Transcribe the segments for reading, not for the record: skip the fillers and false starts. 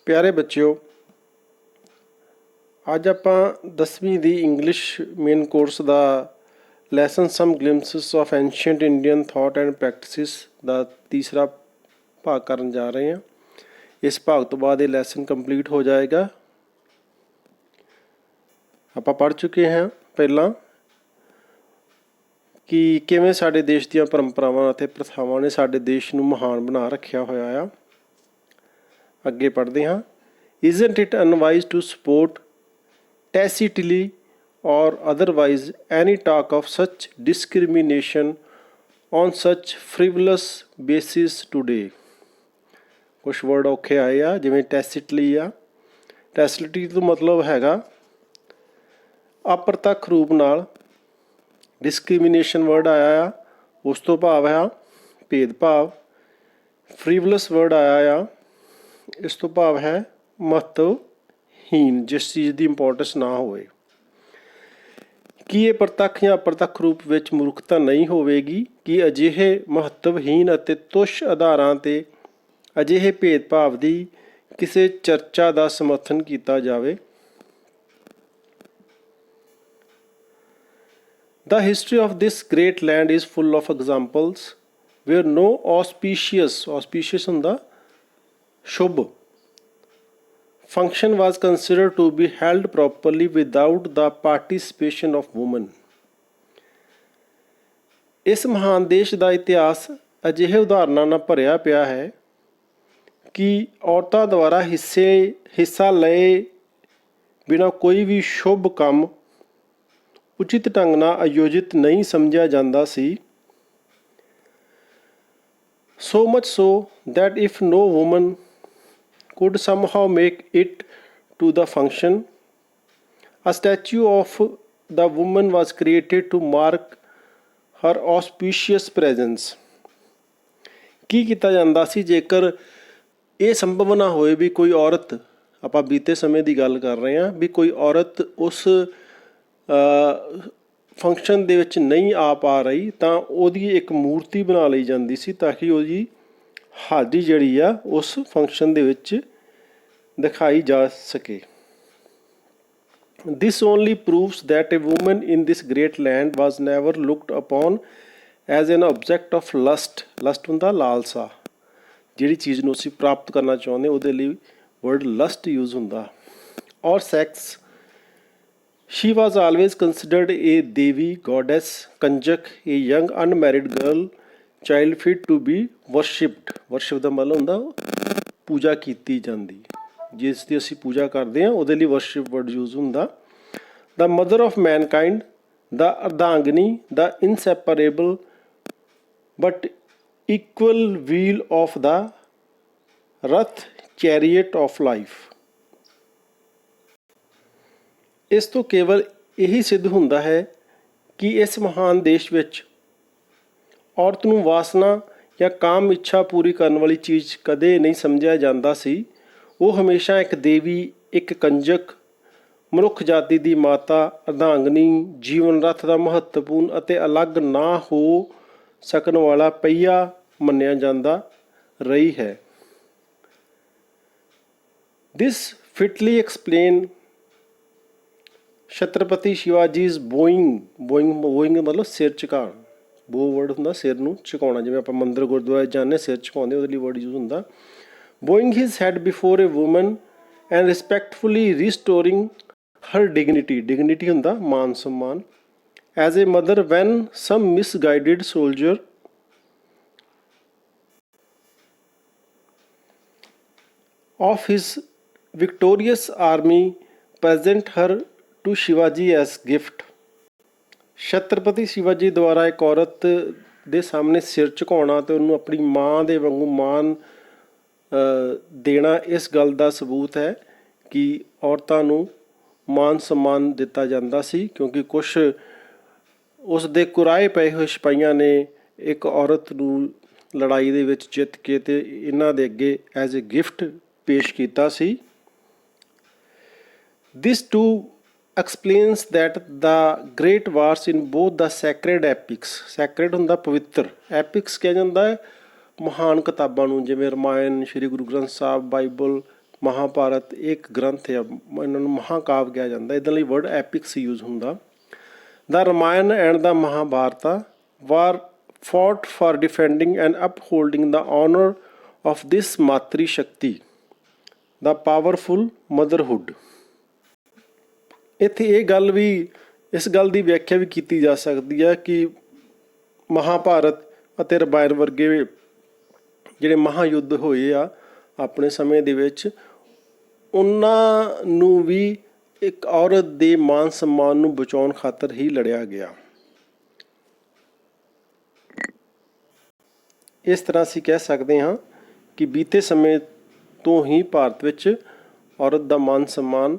ਪਿਆਰੇ ਬੱਚਿਓ, ਅੱਜ ਆਪਾਂ 10ਵੀਂ ਦੀ ਇੰਗਲਿਸ਼ ਮੇਨ ਕੋਰਸ ਦਾ lesson some glimpses of ancient Indian thought and practices ਦਾ ਤੀਸਰਾ ਭਾਗ ਕਰਨ ਜਾ ਰਹੇ ਹਾਂ। ਇਸ ਭਾਗ ਤੋਂ ਬਾਅਦ ਇਹ ਲੈਸਨ ਕੰਪਲੀਟ ਹੋ ਜਾਏਗਾ। ਆਪਾਂ ਪੜ੍ਹ ਚੁੱਕੇ ਹਾਂ ਪਹਿਲਾਂ ਕਿ ਕਿਵੇਂ ਸਾਡੇ ਦੇਸ਼ ਦੀਆਂ ਪਰੰਪਰਾਵਾਂ ਅਤੇ ਪ੍ਰਥਾਵਾਂ ਨੇ ਸਾਡੇ ਦੇਸ਼ ਨੂੰ ਮਹਾਨ ਬਣਾ ਰੱਖਿਆ ਹੋਇਆ ਆ। ਅੱਗੇ ਪੜ੍ਹਦੇ ਹਾਂ। Isn't it unwise to support tacitly or otherwise any talk of such discrimination on such frivolous basis today? ਕੁਛ ਵਰਡ ਔਖੇ ਆਏ ਆ, ਜਿਵੇਂ tacitly ਆ। tacitly ਤੋਂ ਮਤਲਬ ਹੈਗਾ ਅਪਰਤੱਖ ਰੂਪ ਨਾਲ। ਡਿਸਕ੍ਰਿਮੀਨੇਸ਼ਨ ਵਰਡ ਆਇਆ ਆ, ਉਸ ਤੋਂ ਭਾਵ ਆ ਭੇਦਭਾਵ। ਫਰੀਵਲਸ ਵਰਡ ਆਇਆ ਆ, ਇਸ ਤੋਂ ਭਾਵ ਹੈ ਮਹੱਤਵਹੀਨ, ਜਿਸ ਚੀਜ਼ ਦੀ ਇੰਪੋਰਟੈਂਸ ਨਾ ਹੋਵੇ। ਕੀ ਇਹ ਪ੍ਰਤੱਖ ਜਾਂ ਅਪਰਤੱਖ ਰੂਪ ਵਿੱਚ ਮੂਰਖਤਾ ਨਹੀਂ ਹੋਵੇਗੀ ਕਿ ਅਜਿਹੇ ਮਹੱਤਵਹੀਨ ਅਤੇ ਤੁੱਛ ਆਧਾਰਾਂ 'ਤੇ ਅਜਿਹੇ ਭੇਦਭਾਵ ਦੀ ਕਿਸੇ ਚਰਚਾ ਦਾ ਸਮਰਥਨ ਕੀਤਾ ਜਾਵੇ? The history of this great land is full of examples where no auspicious ਹੁੰਦਾ ਸ਼ੁਭ function was considered to be held properly without the participation of women. ਇਸ ਮਹਾਨ ਦੇਸ਼ ਦਾ ਇਤਿਹਾਸ ਅਜਿਹੇ ਉਦਾਹਰਨਾਂ ਨਾਲ ਭਰਿਆ ਪਿਆ ਹੈ ਕਿ ਔਰਤਾਂ ਦੁਆਰਾ ਹਿੱਸਾ ਲਏ ਬਿਨਾਂ ਕੋਈ ਵੀ ਸ਼ੁਭ ਕੰਮ ਉਚਿਤ ਢੰਗ ਨਾਲ ਆਯੋਜਿਤ ਨਹੀਂ ਸਮਝਿਆ ਜਾਂਦਾ ਸੀ। So much so that if no woman could somehow make it to the function, a statue of the woman was created to mark her auspicious presence. ਕੀ ਕੀਤਾ ਜਾਂਦਾ ਸੀ ਜੇਕਰ ਇਹ ਸੰਭਵ ਨਾ ਹੋਏ ਵੀ ਕੋਈ ਔਰਤ, ਆਪਾਂ ਬੀਤੇ ਸਮੇਂ ਦੀ ਗੱਲ ਕਰ ਰਹੇ ਹਾਂ, ਵੀ ਕੋਈ ਔਰਤ ਉਸ ਫੰਕਸ਼ਨ ਦੇ ਵਿੱਚ ਨਹੀਂ ਆ ਪਾ ਰਹੀ, ਤਾਂ ਉਹਦੀ ਇੱਕ ਮੂਰਤੀ ਬਣਾ ਲਈ ਜਾਂਦੀ ਸੀ ਤਾਂ ਕਿ ਉਹਦੀ ਹਾਜ਼ਰੀ ਜਿਹੜੀ ਆ ਉਸ ਫੰਕਸ਼ਨ ਦੇ ਵਿੱਚ ਦਿਖਾਈ ਜਾ ਸਕੇ। This only proves that a woman in this great land was never looked upon as an object of lust. Lust ਹੁੰਦਾ ਲਾਲਸਾ, ਜਿਹੜੀ ਚੀਜ਼ ਨੂੰ ਅਸੀਂ ਪ੍ਰਾਪਤ ਕਰਨਾ ਚਾਹੁੰਦੇ ਉਹਦੇ ਲਈ ਵਰਡ ਲਸਟ ਯੂਜ਼ ਹੁੰਦਾ। ਔਰ sex, she was always considered a devi, goddess, kanjak, a young unmarried girl, child fit to be worshipped. worship ਦਾ ਮਤਲਬ ਹੁੰਦਾ ਪੂਜਾ ਕੀਤੀ ਜਾਂਦੀ, ਜਿਸ ਦੀ ਅਸੀਂ ਪੂਜਾ ਕਰਦੇ ਹਾਂ ਉਹਦੇ ਲਈ worship word use ਹੁੰਦਾ। the mother of mankind, the ardhangini, the inseparable but equal wheel of the rath chariot of life. ਇਸ ਤੋਂ ਕੇਵਲ ਇਹੀ ਸਿੱਧ ਹੁੰਦਾ ਹੈ ਕਿ ਇਸ ਮਹਾਨ ਦੇਸ਼ ਵਿੱਚ ਔਰਤ ਨੂੰ ਵਾਸਨਾ ਜਾਂ ਕਾਮ ਇੱਛਾ ਪੂਰੀ ਕਰਨ ਵਾਲੀ ਚੀਜ਼ ਕਦੇ ਨਹੀਂ ਸਮਝਿਆ ਜਾਂਦਾ ਸੀ। ਉਹ ਹਮੇਸ਼ਾ ਇੱਕ ਦੇਵੀ, ਇੱਕ ਕੰਜਕ, ਮਨੁੱਖ ਜਾਤੀ ਦੀ ਮਾਤਾ, ਅਰਧਾਂਗਨੀ, ਜੀਵਨ ਰੱਥ ਦਾ ਮਹੱਤਵਪੂਰਨ ਅਤੇ ਅਲੱਗ ਨਾ ਹੋ ਸਕਣ ਵਾਲਾ ਪਹੀਆ ਮੰਨਿਆ ਜਾਂਦਾ ਰਹੀ ਹੈ। This fitly explain Chhatrapati Shivaji's bowing ਮਤਲਬ ਸਿਰ ਝੁਕਾਉਣ। ਬੋ ਵਰਡ ਹੁੰਦਾ ਸਿਰ ਨੂੰ ਝੁਕਾਉਣਾ, ਜਿਵੇਂ ਆਪਾਂ ਮੰਦਰ ਗੁਰਦੁਆਰੇ ਜਾਂਦੇ ਸਿਰ ਝੁਕਾਉਂਦੇ, ਉਹਦੇ ਲਈ ਵਰਡ ਯੂਜ਼ ਹੁੰਦਾ। Bowing his head before a woman and respectfully restoring her dignity ਹੁੰਦਾ ਮਾਨ ਸਨਮਾਨ। As a mother when some misguided soldier of his victorious army present her to Shivaji as gift. Chhatrapati Shivaji ਦੁਆਰਾ ਇੱਕ ਔਰਤ ਦੇ ਸਾਹਮਣੇ ਸਿਰ ਝੁਕਾਉਣਾ ਅਤੇ ਉਹਨੂੰ ਆਪਣੀ ਮਾਂ ਦੇ ਵਾਂਗੂ ਮਾਣ ਦੇਣਾ ਇਸ ਗੱਲ ਦਾ ਸਬੂਤ ਹੈ ਕਿ ਔਰਤਾਂ ਨੂੰ ਮਾਨ ਸਨਮਾਨ ਦਿੱਤਾ ਜਾਂਦਾ ਸੀ, ਕਿਉਂਕਿ ਕੁਛ ਉਸ ਦੇ ਕੁਰਾਏ ਪਏ ਹੋਏ ਸਿਪਾਹੀਆਂ ਨੇ ਇੱਕ ਔਰਤ ਨੂੰ ਲੜਾਈ ਦੇ ਵਿੱਚ ਜਿੱਤ ਕੇ ਅਤੇ ਇਹਨਾਂ ਦੇ ਅੱਗੇ ਐਜ਼ ਏ ਗਿਫਟ ਪੇਸ਼ ਕੀਤਾ ਸੀ। This too explains that the great wars in both the sacred epics, sacred ਹੁੰਦਾ ਪਵਿੱਤਰ, epics ਕਿਹਾ ਜਾਂਦਾ ਹੈ ਮਹਾਨ ਕਿਤਾਬਾਂ ਨੂੰ, ਜਿਵੇਂ ਰਮਾਇਣ, ਸ਼੍ਰੀ ਗੁਰੂ ਗ੍ਰੰਥ ਸਾਹਿਬ, ਬਾਈਬਲ, ਮਹਾਭਾਰਤ ਇੱਕ ਗ੍ਰੰਥ ਆ, ਇਹਨਾਂ ਨੂੰ ਮਹਾਕਾਵ ਕਿਹਾ ਜਾਂਦਾ, ਇਹਦੇ ਲਈ ਵਰਡ ਐਪਿਕਸ ਯੂਜ਼ ਹੁੰਦਾ। The Ramayana and the Mahabharata war fought for defending and upholding the honor of this matri shakti, the powerful motherhood। ਇੱਥੇ ਇਹ ਗੱਲ ਵੀ, ਇਸ ਗੱਲ ਦੀ ਵਿਆਖਿਆ ਵੀ ਕੀਤੀ ਜਾ ਸਕਦੀ ਹੈ ਕਿ ਮਹਾਭਾਰਤ ਅਤੇ ਰਾਮਾਇਣ ਵਰਗੇ ਜਿਹੜੇ ਮਹਾਯੁੱਧ ਹੋਏ ਆ ਆਪਣੇ ਸਮੇਂ ਦੇ ਵਿੱਚ, ਉਹਨਾਂ ਨੂੰ ਵੀ ਇੱਕ ਔਰਤ ਦੇ ਮਾਨ ਸਨਮਾਨ ਨੂੰ ਬਚਾਉਣ ਖਾਤਰ ਹੀ ਲੜਿਆ ਗਿਆ। ਇਸ ਤਰ੍ਹਾਂ ਅਸੀਂ ਕਹਿ ਸਕਦੇ ਹਾਂ ਕਿ ਬੀਤੇ ਸਮੇਂ ਤੋਂ ਹੀ ਭਾਰਤ ਵਿੱਚ ਔਰਤ ਦਾ ਮਾਨ ਸਨਮਾਨ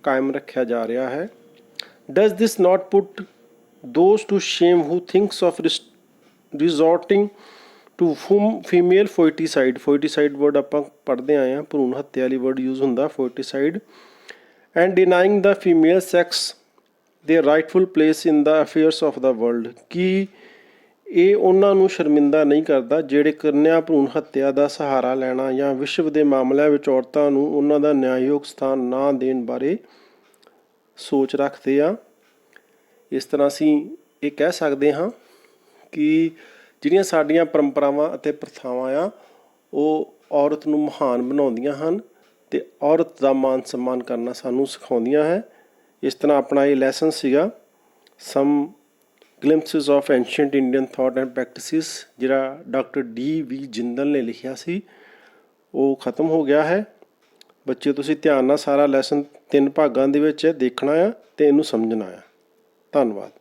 ਕਾਇਮ ਰੱਖਿਆ ਜਾ ਰਿਹਾ ਹੈ। Does this not put those to shame who thinks of resorting to female foeticide. Foeticide word ਆਪਾਂ ਪੜ੍ਹਦੇ ਆਏ ਹਾਂ, ਭਰੂਣ ਹੱਤਿਆ ਲਈ ਵਰਡ ਯੂਜ਼ ਹੁੰਦਾ foeticide. And denying the female sex their rightful place in the affairs of the world. ਕਿ ਇਹ ਉਹਨਾਂ ਨੂੰ ਸ਼ਰਮਿੰਦਾ ਨਹੀਂ ਕਰਦਾ ਜਿਹੜੇ ਕੰਨਿਆ ਭਰੂਣ ਹੱਤਿਆ ਦਾ ਸਹਾਰਾ ਲੈਣਾ ਜਾਂ ਵਿਸ਼ਵ ਦੇ ਮਾਮਲਿਆਂ ਵਿੱਚ ਔਰਤਾਂ ਨੂੰ ਉਹਨਾਂ ਦਾ ਨਿਆਂਯੋਗ ਸਥਾਨ ਨਾ ਦੇਣ ਬਾਰੇ ਸੋਚ ਰੱਖਦੇ ਆ। ਇਸ ਤਰ੍ਹਾਂ ਅਸੀਂ ਇਹ ਕਹਿ ਸਕਦੇ ਹਾਂ ਕਿ ਜਿਹੜੀਆਂ ਸਾਡੀਆਂ ਪਰੰਪਰਾਵਾਂ ਅਤੇ ਪ੍ਰਥਾਵਾਂ ਆ ਉਹ ਔਰਤ ਨੂੰ ਮਹਾਨ ਬਣਾਉਂਦੀਆਂ ਹਨ ਅਤੇ ਔਰਤ ਦਾ ਮਾਨ ਸਨਮਾਨ ਕਰਨਾ ਸਾਨੂੰ ਸਿਖਾਉਂਦੀਆਂ ਹੈ। ਇਸ ਤਰ੍ਹਾਂ ਆਪਣਾ ਇਹ ਲੈਸਨ ਸੀਗਾ some glimpses of ancient Indian thought and practices, ਜਿਹੜਾ ਡਾਕਟਰ D.V. ਜਿੰਦਲ ਨੇ ਲਿਖਿਆ ਸੀ, ਉਹ ਖ਼ਤਮ ਹੋ ਗਿਆ ਹੈ। ਬੱਚੇ ਤੁਸੀਂ ਧਿਆਨ ਨਾਲ ਸਾਰਾ ਲੈਸਨ 3 ਭਾਗਾਂ ਦੇ ਵਿੱਚ ਦੇਖਣਾ ਆ ਅਤੇ ਇਹਨੂੰ ਸਮਝਣਾ ਆ। ਧੰਨਵਾਦ।